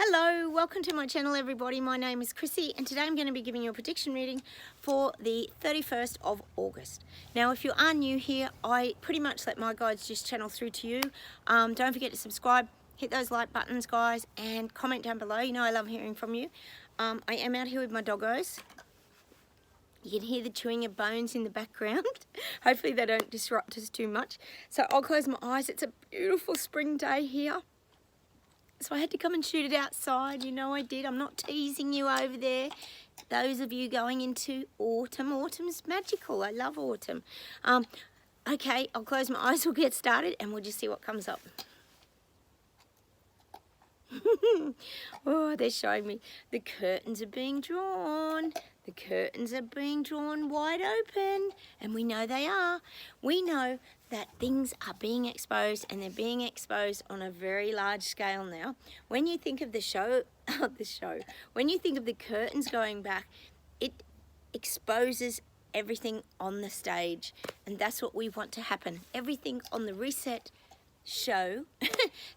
Hello, welcome to my channel everybody. My name is Chrissy and today I'm going to be giving you a prediction reading for the 31st of August. Now if you are new here, I pretty much let my guides just channel through to you. Don't forget to subscribe, hit those like buttons guys, and comment down below. You know I love hearing from you. I am out here with my doggos. You can hear the chewing of bones in the background. Hopefully they don't disrupt us too much. So I'll close my eyes. It's a beautiful spring day here. So I had to come and shoot it outside. You know I did. I'm not teasing you over there. Those of you going into autumn. Autumn's magical. I love autumn. Okay, I'll close my eyes. We'll get started and we'll just see what comes up. Oh, they're showing me the curtains are being drawn. The curtains are being drawn wide open, and we know they are. We know that things are being exposed, and they're being exposed on a very large scale now. When you think of when you think of the curtains going back, it exposes everything on the stage, and that's what we want to happen. Everything on the reset show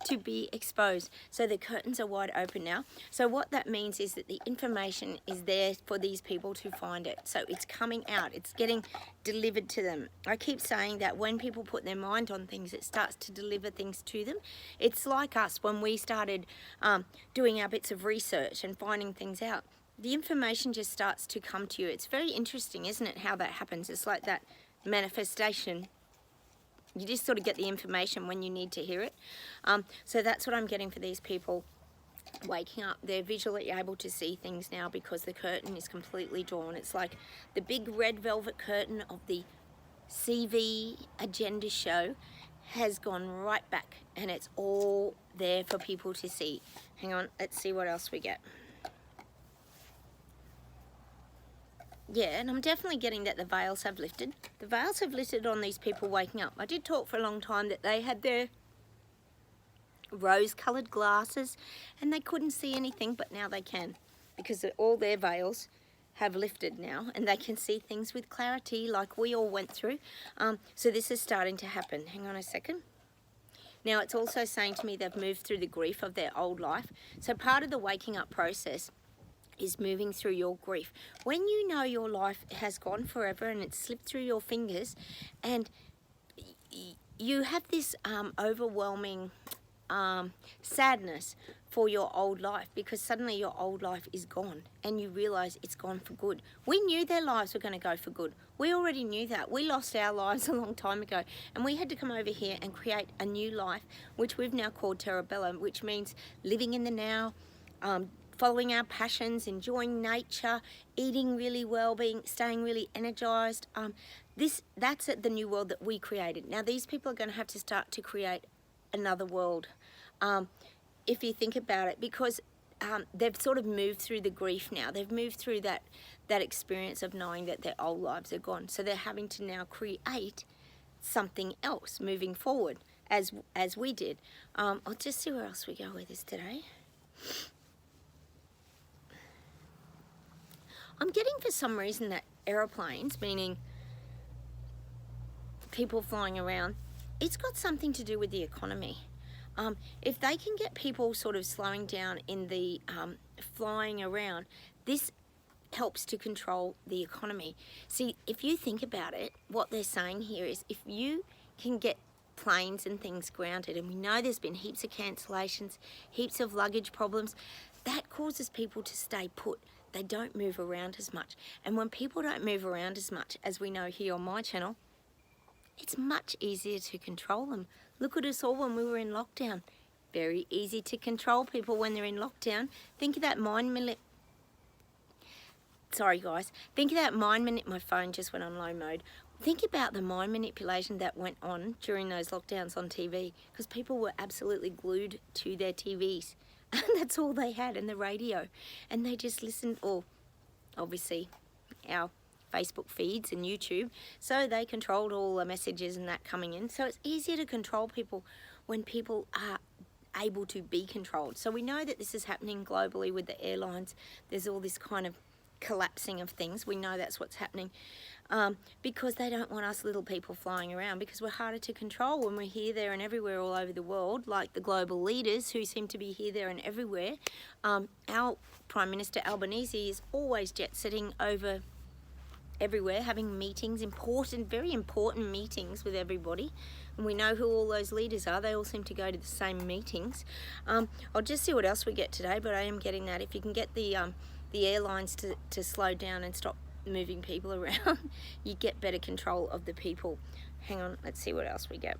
to be exposed. So the curtains are wide open now. So what that means is that the information is there for these people to find it. So it's coming out, it's getting delivered to them. I keep saying that when people put their mind on things, it starts to deliver things to them. It's like us when we started doing our bits of research and finding things out. The information just starts to come to you. It's very interesting, isn't it, how that happens? It's like that manifestation. You just sort of get the information when you need to hear it. So that's what I'm getting for these people waking up. They're visually able to see things now because the curtain is completely drawn. It's like the big red velvet curtain of the CV agenda show has gone right back, and it's all there for people to see. Hang on, let's see what else we get. Yeah, and I'm definitely getting that the veils have lifted. The veils have lifted on these people waking up. I did talk for a long time that they had their rose-coloured glasses and they couldn't see anything, but now they can because all their veils have lifted now and they can see things with clarity like we all went through. So this is starting to happen. Hang on a second. Now it's also saying to me they've moved through the grief of their old life. So part of the waking up process is moving through your grief. When you know your life has gone forever and it's slipped through your fingers, and you have this overwhelming sadness for your old life because suddenly your old life is gone and you realize it's gone for good. We knew their lives were going to go for good. We already knew that. We lost our lives a long time ago and we had to come over here and create a new life, which we've now called Terra Bella, which means living in the now, following our passions, enjoying nature, eating really well, staying really energized. That's the new world that we created. Now these people are going to have to start to create another world, if you think about it, because they've sort of moved through the grief now. They've moved through that experience of knowing that their old lives are gone. So they're having to now create something else moving forward, as we did. I'll just see where else we go with this today. I'm getting for some reason that aeroplanes, meaning people flying around, it's got something to do with the economy. If they can get people sort of slowing down in the flying around, this helps to control the economy. See, if you think about it, what they're saying here is if you can get planes and things grounded, and we know there's been heaps of cancellations, heaps of luggage problems, that causes people to stay put. They don't move around as much. And when people don't move around as much, as we know here on my channel, it's much easier to control them. Look at us all when we were in lockdown. Very easy to control people when they're in lockdown. Think of that Sorry guys. Think of that my phone just went on low mode. Think about the mind manipulation that went on during those lockdowns on TV, because people were absolutely glued to their TVs. And that's all they had, and the radio. And they just listened, or obviously our Facebook feeds and YouTube. So they controlled all the messages and that coming in. So it's easier to control people when people are able to be controlled. So we know that this is happening globally with the airlines. There's all this kind of collapsing of things. We know that's what's happening. Because they don't want us little people flying around, because we're harder to control when we're here, there and everywhere all over the world, like the global leaders who seem to be here, there and everywhere. Our Prime Minister Albanese is always jet-setting over everywhere, having meetings, very important meetings with everybody. And we know who all those leaders are. They all seem to go to the same meetings. I'll just see what else we get today, but I am getting that. If you can get the airlines to slow down and stop moving people around, you get better control of the people. Hang on, let's see what else we get.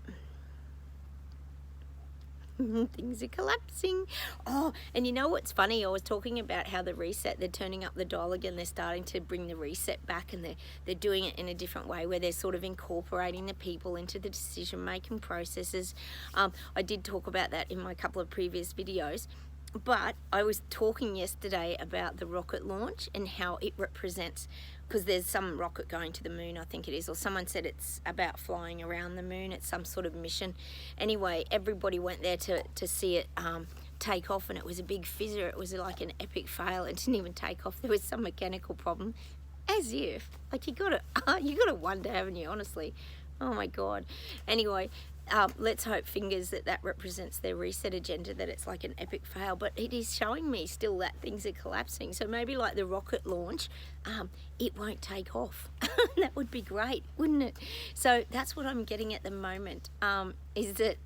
Things are collapsing. Oh, and you know what's funny? I was talking about how the reset, they're turning up the dial again. They're starting to bring the reset back, and they're doing it in a different way, where they're sort of incorporating the people into the decision-making processes. I did talk about that in my couple of previous videos. But I was talking yesterday about the rocket launch and how it represents, because there's some rocket going to the moon, I think it is, or someone said it's about flying around the moon. It's some sort of mission. Anyway, everybody went there to see it take off, and it was a big fizzer. It was like an epic fail. It didn't even take off. There was some mechanical problem. As if, like, you gotta wonder, haven't you, honestly? Oh my God. Anyway, let's hope, fingers, that represents their reset agenda, that it's like an epic fail. But it is showing me still that things are collapsing. So maybe like the rocket launch, it won't take off. That would be great, wouldn't it? So that's what I'm getting at the moment, is that,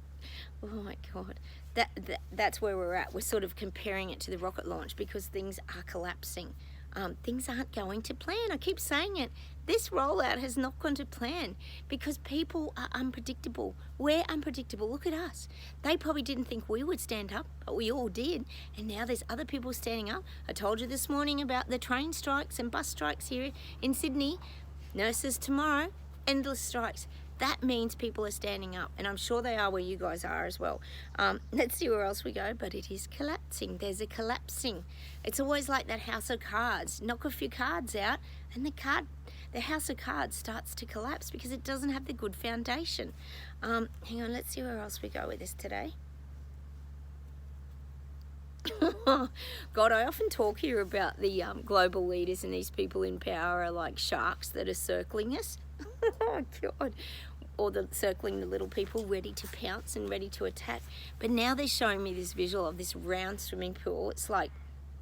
oh my God, that's where we're at. We're sort of comparing it to the rocket launch, because things are collapsing. Things aren't going to plan. I keep saying it. This rollout has not gone to plan, because people are unpredictable. We're unpredictable. Look at us. They probably didn't think we would stand up, but we all did. And now there's other people standing up. I told you this morning about the train strikes and bus strikes here in Sydney. Nurses tomorrow, endless strikes. That means people are standing up, and I'm sure they are where you guys are as well. Let's see where else we go, but it is collapsing. There's a collapsing. It's always like that house of cards. Knock a few cards out, and the house of cards starts to collapse because it doesn't have the good foundation. Hang on, let's see where else we go with this today. God, I often talk here about the global leaders, and these people in power are like sharks that are circling us. Oh God. Or circling the little people, ready to pounce and ready to attack. But now they're showing me this visual of this round swimming pool. It's like,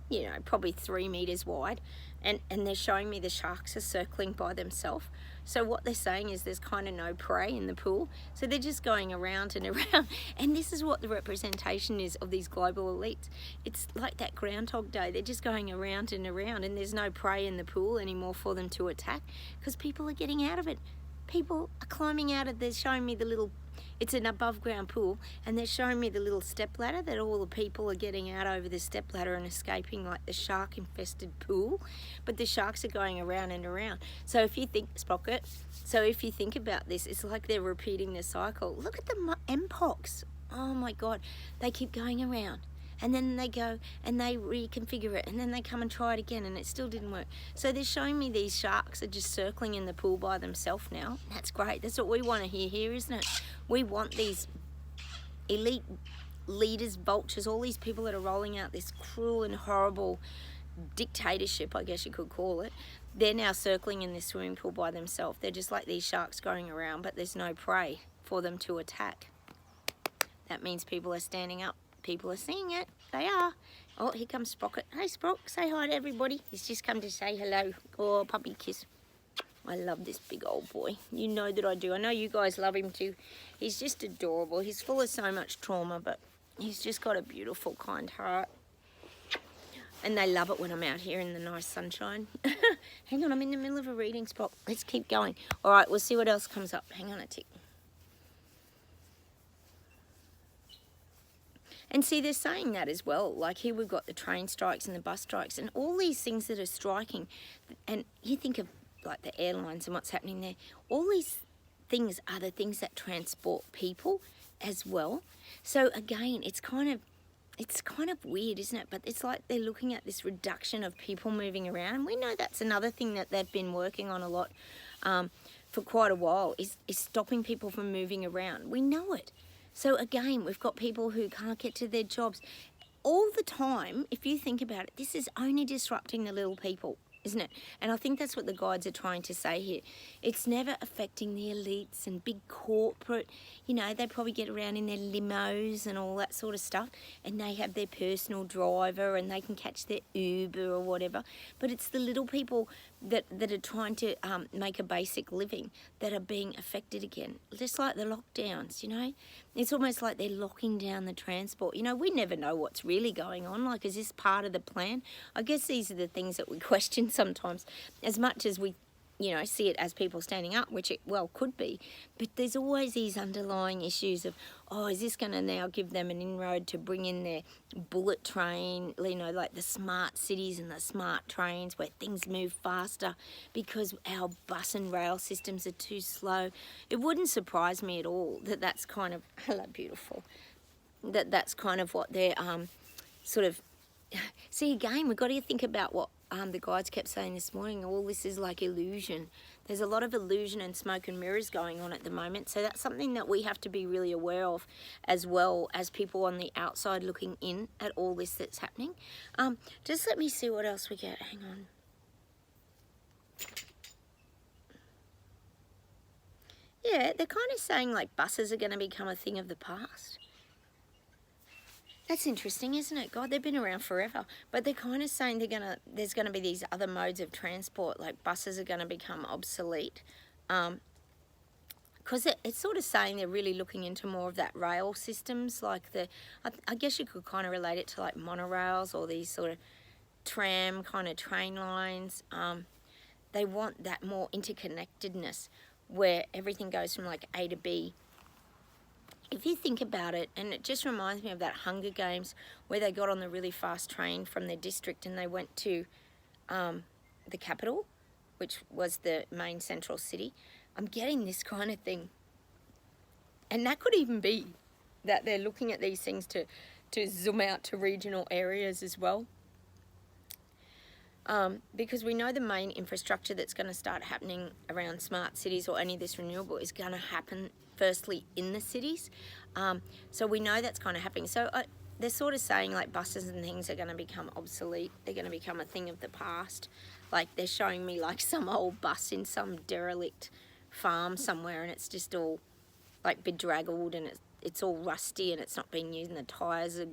you know, probably 3 meters wide, and they're showing me the sharks are circling by themselves. So what they're saying is there's kind of no prey in the pool, so they're just going around and around. And this is what the representation is of these global elites. It's like that Groundhog Day. They're just going around and around, and there's no prey in the pool anymore for them to attack, because people are getting out of it. People are climbing out of, they're showing me the little, it's an above ground pool, and they're showing me the little step ladder that all the people are getting out over the step ladder and escaping like the shark infested pool. But the sharks are going around and around. So if you think, Sprocket, so if you think about this, it's like they're repeating the cycle. Look at the MPOX. Oh my God, they keep going around. And then they go and they reconfigure it, and then they come and try it again, and it still didn't work. So they're showing me these sharks are just circling in the pool by themselves now. That's great. That's what we want to hear here, isn't it? We want these elite leaders, vultures, all these people that are rolling out this cruel and horrible dictatorship, I guess you could call it. They're now circling in this swimming pool by themselves. They're just like these sharks going around, but there's no prey for them to attack. That means people are standing up. People are seeing it. They are. Oh, here comes Sprocket. Hey, Sprock, say hi to everybody. He's just come to say hello. Oh, puppy kiss. I love this big old boy. You know that I do. I know you guys love him too. He's just adorable. He's full of so much trauma, but he's just got a beautiful, kind heart. And they love it when I'm out here in the nice sunshine. Hang on, I'm in the middle of a reading, Sprock. Let's keep going. All right, we'll see what else comes up. Hang on a tick. And see, they're saying that as well. Like here we've got the train strikes and the bus strikes and all these things that are striking. And you think of like the airlines and what's happening there. All these things are the things that transport people as well. So again, it's kind of weird, isn't it? But it's like they're looking at this reduction of people moving around. And we know that's another thing that they've been working on a lot for quite a while is stopping people from moving around. We know it. So again, we've got people who can't get to their jobs all the time. If you think about it, this is only disrupting the little people. isn't it? And I think that's what the guides are trying to say here. It's never affecting the elites and big corporate, you know, they probably get around in their limos and all that sort of stuff, and they have their personal driver and they can catch their Uber or whatever. But it's the little people that are trying to make a basic living that are being affected again. Just like the lockdowns, you know. It's almost like they're locking down the transport. You know, we never know what's really going on. Like, is this part of the plan? I guess these are the things that we question sometimes, as much as we, you know, see it as people standing up, which it well could be. But there's always these underlying issues of, oh, is this going to now give them an inroad to bring in their bullet train, you know, like the smart cities and the smart trains where things move faster because our bus and rail systems are too slow. It wouldn't surprise me at all that that's kind of, hello beautiful, that's kind of what they're sort of, see again, we've got to think about what the guides kept saying this morning. All this is like illusion. There's a lot of illusion and smoke and mirrors going on at the moment. So that's something that we have to be really aware of, as well as people on the outside looking in at all this that's happening. Just let me see what else we get. Hang on. Yeah, they're kind of saying like buses are going to become a thing of the past. That's interesting, isn't it? God, they've been around forever. But they're kind of saying there's going to be these other modes of transport, like buses are going to become obsolete. Because it's sort of saying they're really looking into more of that rail systems, like I guess you could kind of relate it to like monorails or these sort of tram kind of train lines. They want that more interconnectedness where everything goes from like A to B. If you think about it, and it just reminds me of that Hunger Games where they got on the really fast train from their district and they went to the capital, which was the main central city. I'm getting this kind of thing. And that could even be that they're looking at these things to zoom out to regional areas as well. Because we know the main infrastructure that's going to start happening around smart cities or any of this renewable is going to happen firstly in the cities. So we know that's kind of happening. So they're sort of saying like buses and things are going to become obsolete. They're going to become a thing of the past. Like they're showing me like some old bus in some derelict farm somewhere and it's just all like bedraggled and it's all rusty and it's not being used and the tyres are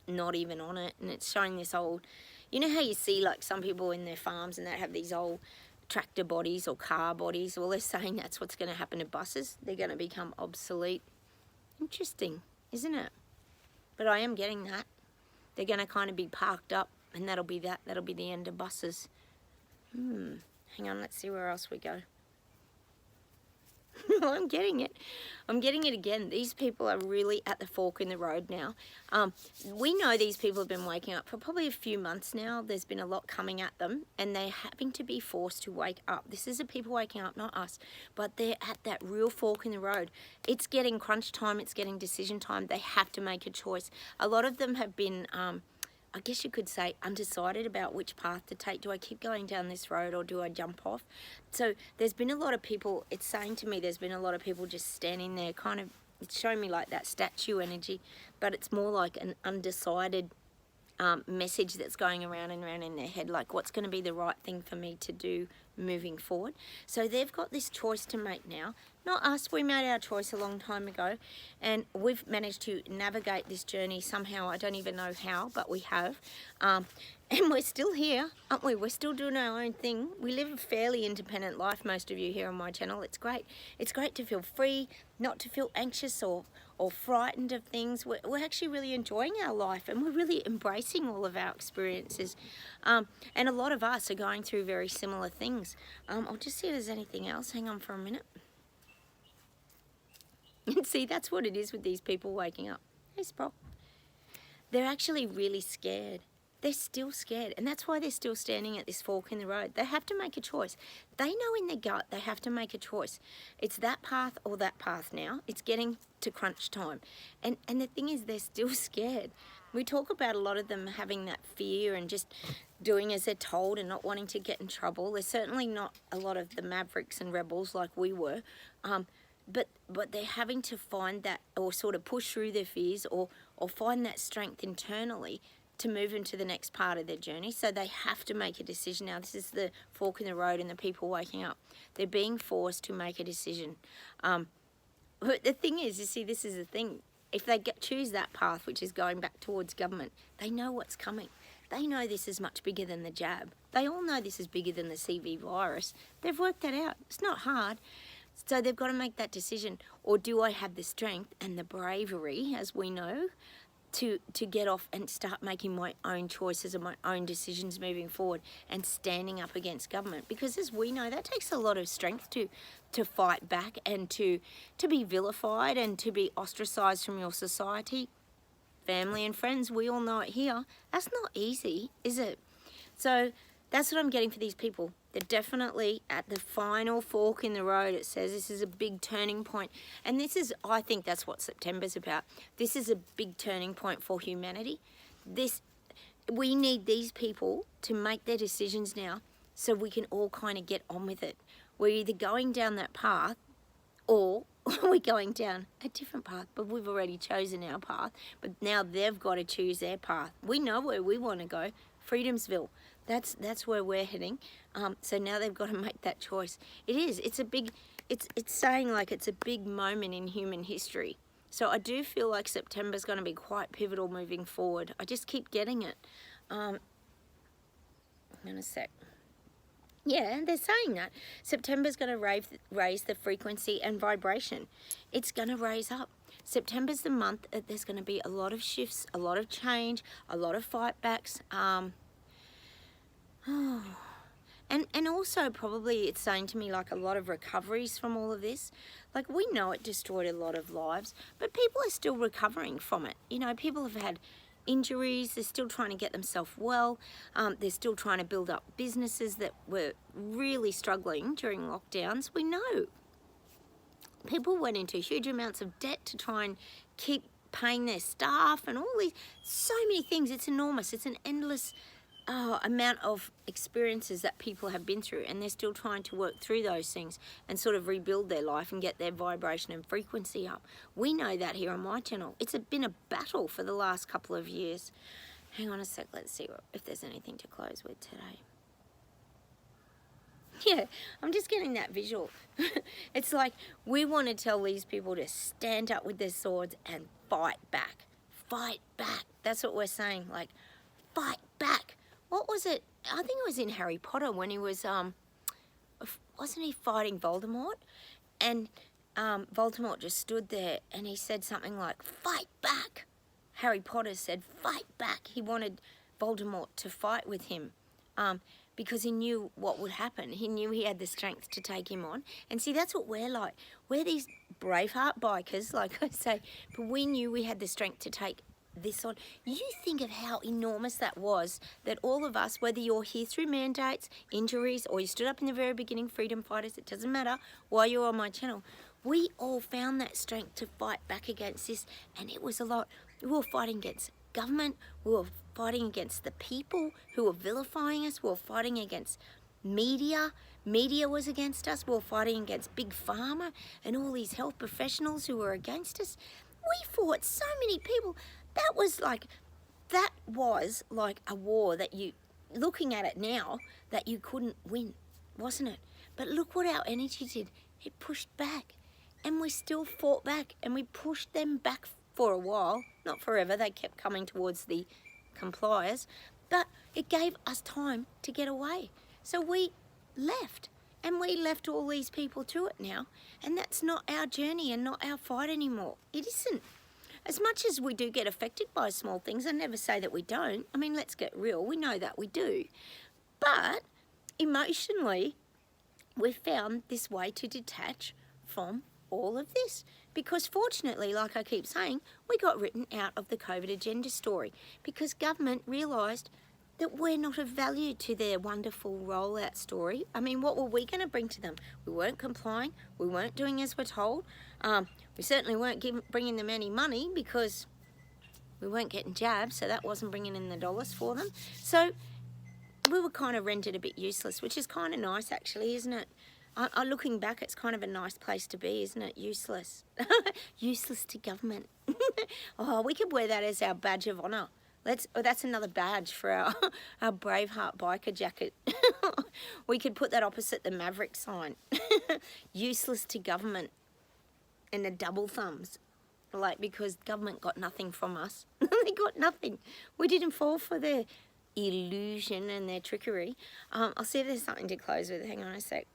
not even on it. And it's showing this old, you know how you see like some people in their farms and they have these old tractor bodies or car bodies? Well, they're saying that's what's going to happen to buses. They're going to become obsolete. Interesting, isn't it? But I am getting that. They're going to kind of be parked up and that'll be that. That'll be the end of buses. Hang on, let's see where else we go. I'm getting it. I'm getting it again. These people are really at the fork in the road now. We know these people have been waking up for probably a few months now. There's been a lot coming at them and they're having to be forced to wake up. This is the people waking up, not us. But they're at that real fork in the road. It's getting crunch time. It's getting decision time. They have to make a choice. A lot of them have been... I guess you could say undecided about which path to take. Do I keep going down this road or do I jump off? So there's been a lot of people, it's saying to me there's been a lot of people just standing there kind of, it's showing me like that statue energy, but it's more like an undecided message that's going around and around in their head, like what's going to be the right thing for me to do moving forward. So they've got this choice to make now. Not us, we made our choice a long time ago and we've managed to navigate this journey somehow. I don't even know how, but we have. And we're still here, aren't we? We're still doing our own thing. We live a fairly independent life, most of you here on my channel. It's great. It's great to feel free, not to feel anxious or frightened of things. We're actually really enjoying our life and we're really embracing all of our experiences. And a lot of us are going through very similar things. I'll just see if there's anything else. Hang on for a minute. And see, that's what it is with these people waking up. Hey, Sprock. They're actually really scared. They're still scared. And that's why they're still standing at this fork in the road. They have to make a choice. They know in their gut they have to make a choice. It's that path or that path now. It's getting to crunch time. And the thing is, they're still scared. We talk about a lot of them having that fear and just doing as they're told and not wanting to get in trouble. There's certainly not a lot of the mavericks and rebels like we were. But they're having to find that or sort of push through their fears or find that strength internally to move into the next part of their journey. So they have to make a decision now. This is the fork in the road and the people waking up. They're being forced to make a decision. But the thing is, you see, this is the thing. If they choose that path, which is going back towards government, they know what's coming. They know this is much bigger than the jab. They all know this is bigger than the CV virus. They've worked that out. It's not hard. So they've got to make that decision. Or do I have the strength and the bravery, as we know, to get off and start making my own choices and my own decisions moving forward and standing up against government? Because as we know, that takes a lot of strength to fight back and to be vilified and to be ostracised from your society, family and friends. We all know it here. That's not easy, is it? So that's what I'm getting for these people. They're definitely at the final fork in the road. It says this is a big turning point. And this is, I think that's what September's about. This is a big turning point for humanity. We need these people to make their decisions now so we can all kind of get on with it. We're either going down that path or we're going down a different path, but we've already chosen our path. But now they've got to choose their path. We know where we want to go, Freedomsville. That's where we're heading. So now they've got to make that choice. It's a big, it's saying like it's a big moment in human history. So I do feel like September's going to be quite pivotal moving forward. I just keep getting it. Hang on a sec. Yeah, they're saying that. September's going to raise the frequency and vibration. It's going to raise up. September's the month that there's going to be a lot of shifts, a lot of change, a lot of fight backs. And also probably it's saying to me like a lot of recoveries from all of this. Like we know it destroyed a lot of lives, but people are still recovering from it. You know, people have had injuries, they're still trying to get themselves well, they're still trying to build up businesses that were really struggling during lockdowns. We know people went into huge amounts of debt to try and keep paying their staff and all these, so many things. It's enormous. It's an endless amount of experiences that people have been through, and they're still trying to work through those things and sort of rebuild their life and get their vibration and frequency up. We know that here on my channel. It's been a battle for the last couple of years. Hang on a sec, let's see if there's anything to close with today. Yeah, I'm just getting that visual. It's like we want to tell these people to stand up with their swords and fight back. Fight back. That's what we're saying, like fight back. What was it? I think it was in Harry Potter when he was, wasn't he fighting Voldemort? And Voldemort just stood there and he said something like, fight back. Harry Potter said, fight back. He wanted Voldemort to fight with him because he knew what would happen. He knew he had the strength to take him on. And see, that's what we're like. We're these Braveheart bikers, like I say, but we knew we had the strength to take this on. You think of how enormous that was, that all of us, whether you're here through mandates, injuries, or you stood up in the very beginning, freedom fighters, it doesn't matter why you're on my channel, we all found that strength to fight back against this, and it was a lot. We were fighting against government, we were fighting against the people who were vilifying us, we were fighting against media was against us, we were fighting against Big Pharma and all these health professionals who were against us. We fought so many people. That was like a war that you, looking at it now, that you couldn't win, wasn't it? But look what our energy did. It pushed back, and we still fought back, and we pushed them back for a while. Not forever, they kept coming towards the compliers, but it gave us time to get away. So we left, and we left all these people to it now, and that's not our journey and not our fight anymore. It isn't. As much as we do get affected by small things, I never say that we don't. I mean, let's get real. We know that we do. But emotionally, we've found this way to detach from all of this. Because fortunately, like I keep saying, we got written out of the COVID agenda story because government realised that we're not of value to their wonderful rollout story. I mean, what were we going to bring to them? We weren't complying. We weren't doing as we're told. We certainly weren't bringing them any money because we weren't getting jabs, so that wasn't bringing in the dollars for them. So we were kind of rendered a bit useless, which is kind of nice actually, isn't it? Looking back, it's kind of a nice place to be, isn't it? Useless. Useless to government. Oh, we could wear that as our badge of honour. That's another badge for our Braveheart biker jacket. We could put that opposite the Maverick sign. Useless to government. And the double thumbs. Like, because government got nothing from us. They got nothing. We didn't fall for their illusion and their trickery. I'll see if there's something to close with. Hang on a sec.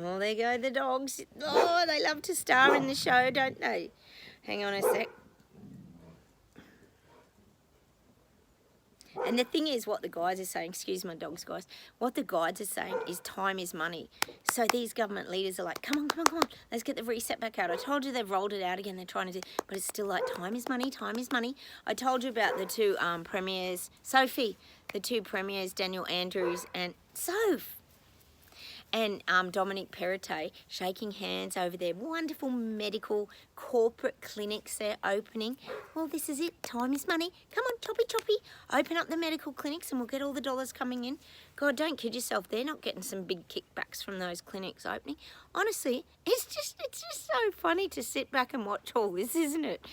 Oh, there go the dogs. Oh, they love to star in the show, don't they? Hang on a sec. And the thing is, what the guides are saying, excuse my dogs, guys, what the guides are saying is time is money. So these government leaders are like, come on, come on, come on, let's get the reset back out. I told you they've rolled it out again, they're trying to do, but it's still like, time is money, time is money. I told you about the two premiers, Sophie, the two premiers, Daniel Andrews and Soph. And Dominic Perrottet shaking hands over their wonderful medical corporate clinics they're opening. Well, this is it. Time is money. Come on, choppy, choppy. Open up the medical clinics and we'll get all the dollars coming in. God, don't kid yourself. They're not getting some big kickbacks from those clinics opening. Honestly, it's just so funny to sit back and watch all this, isn't it?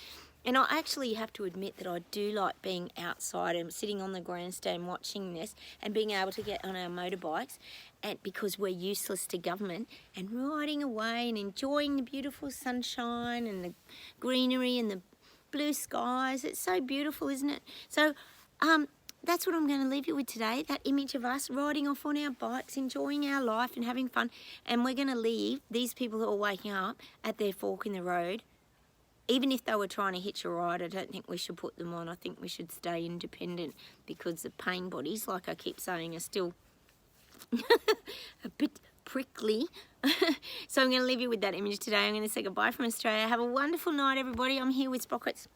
And I actually have to admit that I do like being outside and sitting on the grandstand watching this and being able to get on our motorbikes, and because we're useless to government, and riding away and enjoying the beautiful sunshine and the greenery and the blue skies. It's so beautiful, isn't it? So that's what I'm going to leave you with today, that image of us riding off on our bikes, enjoying our life and having fun. And we're going to leave these people who are waking up at their fork in the road. Even if they were trying to hitch a ride, I don't think we should put them on. I think we should stay independent, because the pain bodies, like I keep saying, are still a bit prickly. So I'm going to leave you with that image today. I'm going to say goodbye from Australia. Have a wonderful night, everybody. I'm here with Sprocket's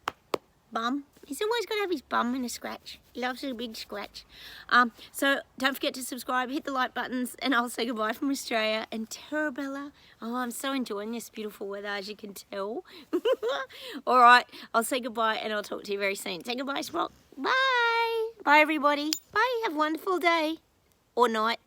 bum. He's always got to have his bum in a scratch. He loves a big scratch. So don't forget to subscribe, hit the like buttons, and I'll say goodbye from Australia. And Terabella, oh, I'm so enjoying this beautiful weather, as you can tell. All right, I'll say goodbye, and I'll talk to you very soon. Say goodbye, Sprock. Bye. Bye, everybody. Bye. Have a wonderful day or night.